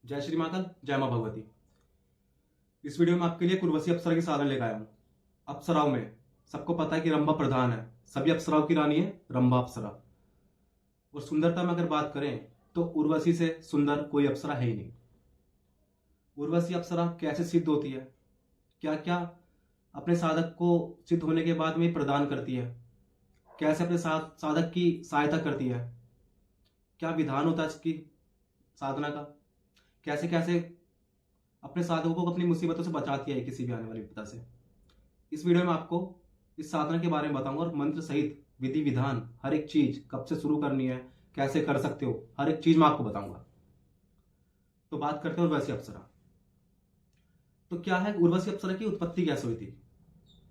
जय श्री महाकाल, जय मां भगवती। इस वीडियो में आपके लिए उर्वशी अप्सरा की साधना लेकर आया हूं। अप्सराओं में सबको पता है कि रंभा प्रधान है, सभी अप्सराओं की रानी है रंभा अप्सरा। और सुंदरता में अगर बात करें तो उर्वशी से सुंदर कोई अप्सरा है ही नहीं। उर्वशी अप्सरा कैसे सिद्ध होती है, क्या क्या अपने साधक को सिद्ध होने के बाद में प्रदान करती है, कैसे अपने साधक की सहायता करती है, क्या विधान होता है इसकी साधना का, कैसे कैसे अपने साधकों को अपनी मुसीबतों से बचाती है किसी भी आने वाली विपदा से। इस वीडियो में आपको इस साधना के बारे में बताऊंगा और मंत्र सहित विधि विधान हर एक चीज कब से शुरू करनी है, कैसे कर सकते हो, हर एक चीज मैं आपको बताऊंगा। तो बात करते हैं उर्वशी अप्सरा। तो क्या है उर्वशी अप्सरा की उत्पत्ति कैसे हुई थी,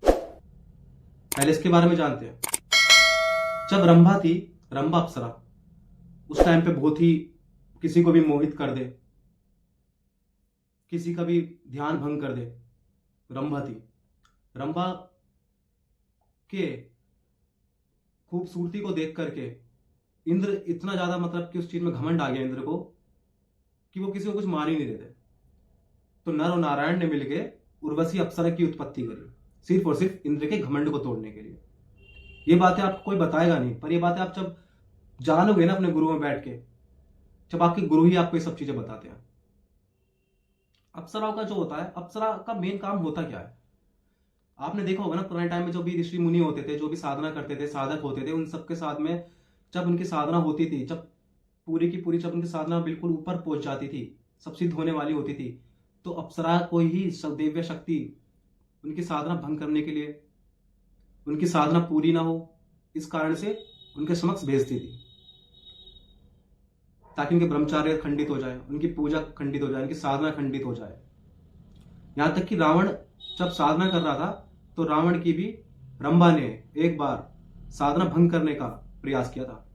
पहले इसके बारे में जानते हैं। जब रंभा थी, रंभा अप्सरा उस टाइम पे बहुत ही किसी को भी मोहित कर दे, किसी का भी ध्यान भंग कर दे, रंभा थी। रंभा के खूबसूरती को देख करके इंद्र इतना ज्यादा मतलब कि उस चीज में घमंड आ गया इंद्र को कि वो किसी को कुछ मान ही नहीं देते। तो नर और नारायण ने मिलकर उर्वशी अप्सरा की उत्पत्ति करी, सिर्फ और सिर्फ इंद्र के घमंड को तोड़ने के लिए। ये बातें आपको कोई बताएगा नहीं, पर ये बातें आप जब जानोगे ना अपने गुरु में बैठ के, जब आपके गुरु ही आपको ये सब चीजें बताते हैं। अप्सराओं का जो होता है, अप्सरा का मेन काम होता क्या है, आपने देखा होगा ना पुराने टाइम में जो भी ऋषि मुनि होते थे, जो भी साधना करते थे, साधक होते थे, उन सबके साथ में जब उनकी साधना होती थी, जब पूरी की पूरी जब उनकी साधना बिल्कुल ऊपर पहुंच जाती थी, सब सिद्ध होने वाली होती थी, तो अप्सरा को ही दिव्य शक्ति उनकी साधना भंग करने के लिए, उनकी साधना पूरी ना हो इस कारण से उनके समक्ष भेजती थी, ताकि उनके ब्रह्मचार्य खंडित हो जाए, उनकी पूजा खंडित हो जाए, उनकी साधना खंडित हो जाए। यहां तक कि रावण जब साधना कर रहा था तो रावण की भी रंभा ने एक बार साधना भंग करने का प्रयास किया था,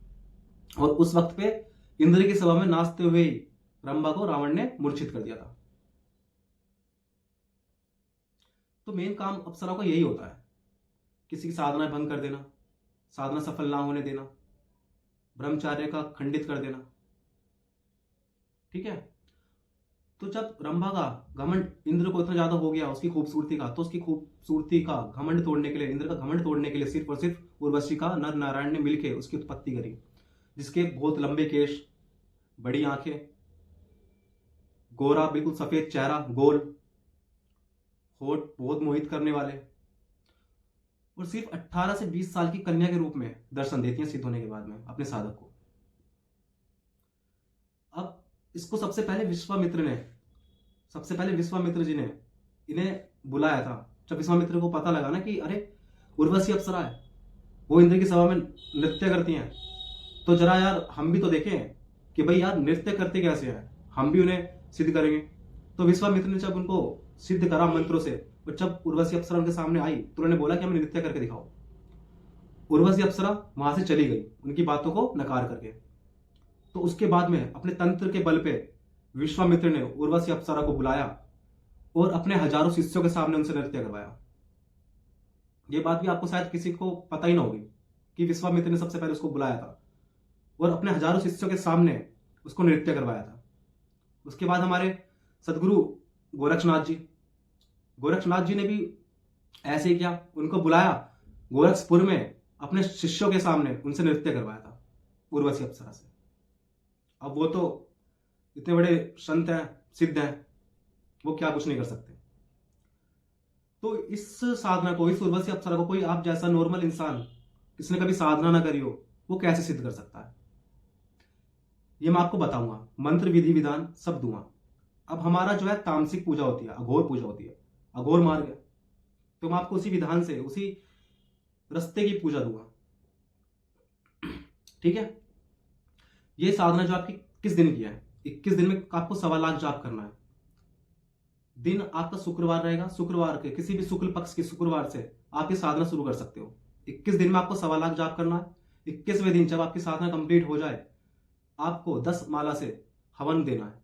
और उस वक्त पे इंद्र की सभा में नाचते हुए ही रंभा को रावण ने मूर्छित कर दिया था। तो मेन काम अप्सरा का यही होता है, किसी की साधना भंग कर देना, साधना सफल ना होने देना, ब्रह्मचार्य का खंडित कर देना। ठीक है। तो जब रंभा का घमंड इंद्र को इतना ज्यादा हो गया उसकी खूबसूरती का, तो उसकी खूबसूरती का घमंड तोड़ने के लिए, इंद्र का घमंड तोड़ने के लिए सिर्फ और सिर्फ उर्वशी का नर नारायण ने मिलकर उसकी उत्पत्ति करी, जिसके बहुत लंबे केश, बड़ी आंखें, गोरा बिल्कुल सफेद चेहरा, गोल होठ बहुत मोहित करने वाले, और सिर्फ 18 से 20 साल की कन्या के रूप में दर्शन देती हैं सिद्ध होने के बाद में अपने साधक को। अब इसको सबसे पहले विश्वामित्र जी ने इन्हें बुलाया था। जब विश्वामित्र को पता लगा ना कि अरे उर्वशी अप्सरा है, वो इंद्र की सभा में नृत्य करती हैं, तो जरा यार हम भी तो देखें कि भाई यार नृत्य करते कैसे हैं, हम भी उन्हें सिद्ध करेंगे। तो विश्वामित्र ने जब उनको सिद्ध करा मंत्रों से, और जब उर्वशी अप्सरा उनके सामने आई तो उन्होंने बोला कि हमें नृत्य करके दिखाओ। उर्वशी अप्सरा वहां से चली गई उनकी बातों को नकार करके। तो उसके बाद में अपने तंत्र के बल पे विश्वामित्र ने उर्वशी अप्सरा को बुलाया और अपने हजारों शिष्यों के सामने उनसे नृत्य करवाया। ये बात भी आपको शायद किसी को पता ही ना होगी कि विश्वामित्र ने सबसे पहले उसको बुलाया था और अपने हजारों शिष्यों के सामने उसको नृत्य करवाया था। उसके बाद हमारे सदगुरु गोरक्षनाथ जी ने भी ऐसे ही किया, उनको बुलाया गोरखपुर में अपने शिष्यों के सामने, उनसे नृत्य करवाया था उर्वशी अप्सरा से। अब वो तो इतने बड़े संत हैं, सिद्ध हैं, वो क्या कुछ नहीं कर सकते। तो इस साधना को, इस उर्वशी अप्सरा को कोई आप जैसा नॉर्मल इंसान, किसने कभी साधना ना करी हो, वो कैसे सिद्ध कर सकता है, ये मैं आपको बताऊंगा। मंत्र विधि विधान सब दूंगा। अब हमारा जो है तामसिक पूजा होती है, अघोर पूजा होती है, अघोर मार्ग है, तो मैं आपको उसी विधान से, उसी रस्ते की पूजा दूंगा। ठीक है। ये साधना जो आपकी किस दिन की है, 21 दिन में आपको 1.25 लाख जाप करना है। दिन आपका शुक्रवार रहेगा, शुक्रवार के किसी भी शुक्ल पक्ष के शुक्रवार से आप ये साधना शुरू कर सकते हो। 21 दिन में आपको 1.25 लाख जाप करना है। 21वें दिन जब आपकी साधना कंप्लीट हो जाए, आपको 10 माला से हवन देना है।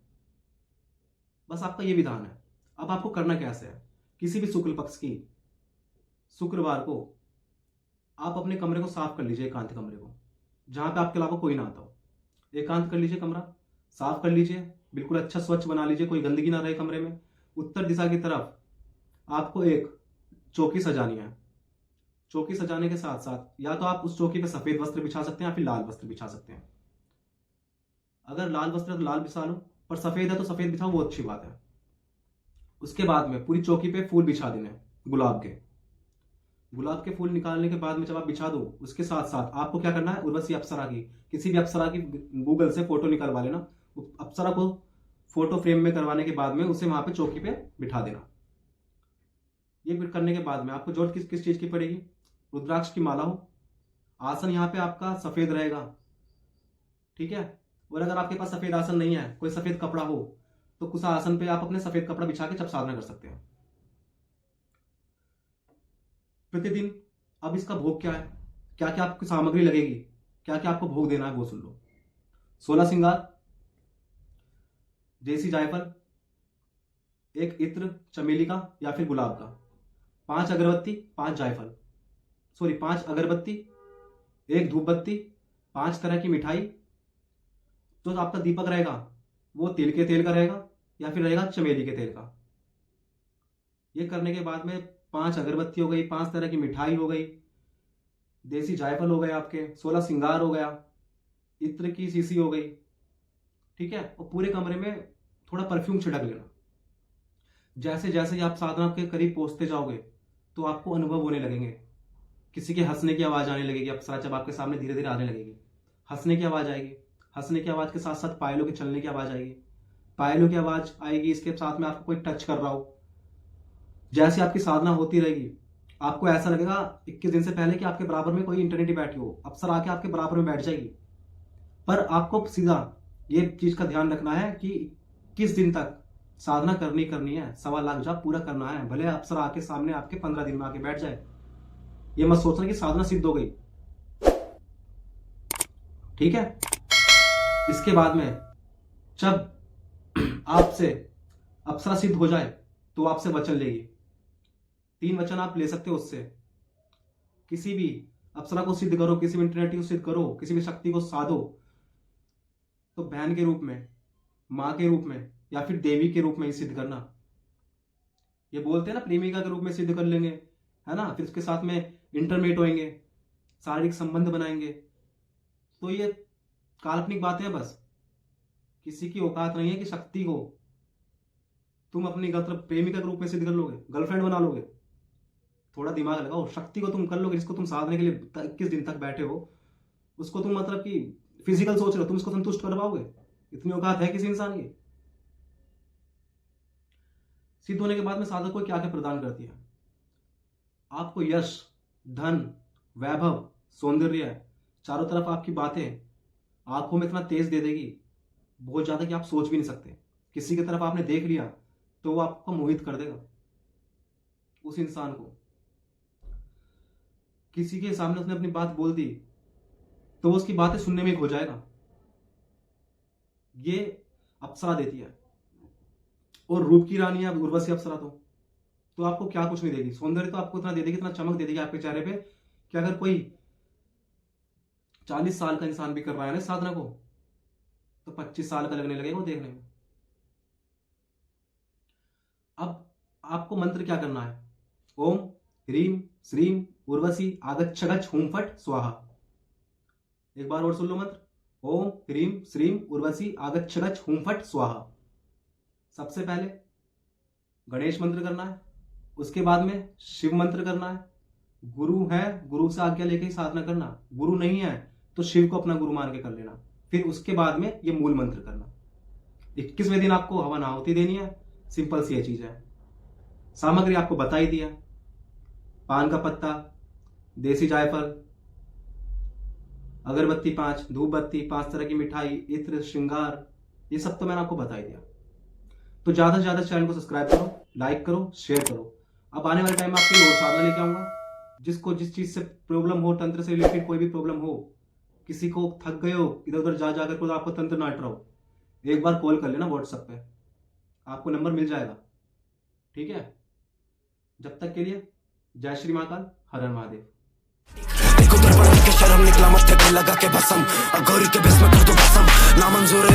बस आपका ये विधान है। अब आपको करना कैसे है, किसी भी शुक्ल पक्ष की शुक्रवार को आप अपने कमरे को साफ कर लीजिए, एकांत कमरे को, जहां पे आपके अलावा कोई ना आता हो। एकांत कर लीजिए, कमरा साफ कर लीजिए, बिल्कुल अच्छा स्वच्छ बना लीजिए, कोई गंदगी ना रहे कमरे में। उत्तर दिशा की तरफ आपको एक चौकी सजानी है। चौकी सजाने के साथ साथ या तो आप उस चौकी पे सफेद वस्त्र बिछा सकते हैं या फिर लाल वस्त्र बिछा सकते हैं। अगर लाल वस्त्र है तो लाल बिछा लो, पर सफेद है तो सफेद बिछाओ, वो अच्छी बात है। उसके बाद में पूरी चौकी पे फूल बिछा देने गुलाब के। गुलाब के फूल निकालने के बाद में जब आप बिछा दो, उसके साथ साथ आपको क्या करना है, उर्वशी अप्सरा की, किसी भी अप्सरा की गूगल से फोटो निकलवा लेना। अप्सरा को फोटो फ्रेम में करवाने के बाद में उसे वहां पे चौकी पे बिठा देना। ये करने के बाद में आपको जरूरत किस किस चीज की पड़ेगी, रुद्राक्ष की माला हो। आसन यहाँ पे आपका सफेद रहेगा, ठीक है। और अगर आपके पास सफेद आसन नहीं है, कोई सफेद कपड़ा हो, तो उस आसन पे आप अपने सफेद कपड़ा बिछा के जब साधना कर सकते हैं प्रतिदिन। अब इसका भोग क्या है, क्या क्या आपकी सामग्री लगेगी, क्या क्या आपको भोग देना है, वो सुन लो। 16 श्रृंगार, देसी जायफल, एक इत्र चमेली का या फिर गुलाब का, 5 अगरबत्ती, 5 जायफल, सॉरी 5 अगरबत्ती, एक धूप बत्ती, 5 तरह की मिठाई। तो आपका दीपक रहेगा वो तिल के तेल का रहेगा या फिर रहेगा चमेली के तेल का। ये करने के बाद में 5 अगरबत्ती हो गई, 5 तरह की मिठाई हो गई, देसी जायफल हो गए आपके, 16 श्रृंगार हो गया, इत्र की शीशी हो गई, ठीक है। और पूरे कमरे में थोड़ा परफ्यूम छिड़क लेना। जैसे जैसे आप साधना के करीब पहुंचते जाओगे तो आपको अनुभव होने लगेंगे, किसी के हंसने की आवाज आने लगेगी। अप्सरा जब आपके सामने धीरे धीरे आने लगेगी, हंसने की आवाज आएगी। हंसने की आवाज के साथ साथ पायलों के चलने की आवाज आएगी, पायलों की आवाज आएगी, इसके साथ में आपको कोई टच कर रहा हो। जैसे आपकी साधना होती रहेगी, आपको ऐसा लगेगा 21 दिन से पहले कि आपके बराबर में कोई इंटरनेट बैठी हो, अप्सरा आके आपके बराबर में बैठ जाएगी। पर आपको सीधा ये चीज का ध्यान रखना है कि किस दिन तक साधना करनी है, 1.25 लाख जाप पूरा करना है। भले अप्सरा आके सामने आपके 15 दिन में आके बैठ जाए, ये मत सोचना कि साधना सिद्ध हो गई, ठीक है। इसके बाद में जब आपसे अप्सरा सिद्ध हो जाए तो आपसे वचन लेगी। 3 वचन आप ले सकते हो उससे। किसी भी अप्सरा को सिद्ध करो, किसी भी इंटरनेट को सिद्ध करो, किसी भी शक्ति को साधो, तो बहन के रूप में, मां के रूप में या फिर देवी के रूप में ही सिद्ध करना। ये बोलते हैं ना प्रेमिका के रूप में सिद्ध कर लेंगे, है ना, फिर उसके साथ में इंटरमेट होंगे, शारीरिक संबंध बनाएंगे। तो ये काल्पनिक बातें हैं बस। किसी की औकात नहीं है कि शक्ति को तुम अपनी प्रेमिका के रूप में सिद्ध कर लोगे, गर्लफ्रेंड बना लोगे। थोड़ा दिमाग लगाओ। शक्ति को तुम कर लोगे, जिसको तुम साधने के लिए 21 दिन तक बैठे हो, उसको तुम मतलब कि फिजिकल सोच रहे हो, तुम उसको संतुष्ट कर पाओगे? इतनी औकात है किसी इंसान की? सिद्ध होने के बाद में साधक को क्या क्या प्रदान करती है? आपको यश, धन, वैभव, सौंदर्य, चारों तरफ आपकी बातें आंखों में इतना तेज दे देगी, बहुत ज्यादा कि आप सोच भी नहीं सकते। किसी की तरफ आपने देख लिया तो वो आपको मोहित कर देगा। उस इंसान को किसी के सामने उसने अपनी बात बोल दी तो उसकी बातें सुनने में हो जाएगा। ये अप्सरा देती है। और रूप की रानी है उर्वशी अप्सरा। तो आपको क्या कुछ नहीं देगी, सौंदर्य तो आपको इतना दे देगी, इतना चमक दे देगी आपके चेहरे पे कि अगर कोई 40 साल का इंसान भी कर रहा है ना साधना को, तो 25 साल का लगने लगेगा वो देखने में। अब आपको मंत्र क्या करना है? ओम ह्रीम श्रीम उर्वशी आगच्छगच्छ हुम फट स्वाहा। एक बार और सुन लो मंत्र। ओम ह्रीम श्रीम उर्वशी आगच्छगच्छ हुम फट स्वाहा। सबसे पहले गणेश मंत्र करना है, उसके बाद में शिव मंत्र करना है। गुरु है, गुरु से आज्ञा लेके ही साधना करना। गुरु नहीं है तो शिव को अपना गुरु मान के कर लेना। फिर उसके बाद में ये मूल मंत्र करना। 21वें दिन आपको हवन आहुति देनी है। सिंपल सी ये चीज है। सामग्री आपको बता ही दिया। पान का पत्ता, देसी जायफल, अगरबत्ती 5, धूप बत्ती, 5 तरह की मिठाई, इत्र, श्रृंगार, ये सब तो मैंने आपको बता ही दिया। तो ज्यादा से ज्यादा चैनल को सब्सक्राइब करो, लाइक करो, शेयर करो। अब आने वाले टाइम में आपके लिए और साधना लेके आऊंगा। जिसको जिस चीज से प्रॉब्लम हो, तंत्र से रिलेटेड कोई भी प्रॉब्लम हो, किसी को थक गए हो इधर उधर जा जाकर तो आपको तंत्र ना रहो, एक बार कॉल कर लेना व्हाट्सएप पे, आपको नंबर मिल जाएगा, ठीक है। जब तक के लिए जय श्री महाकाल, हर हर महादेव। शर्म निकला मत्थे पे लगा के भसम, और गौरी के बेस में कर दो भसम, ना मंजूर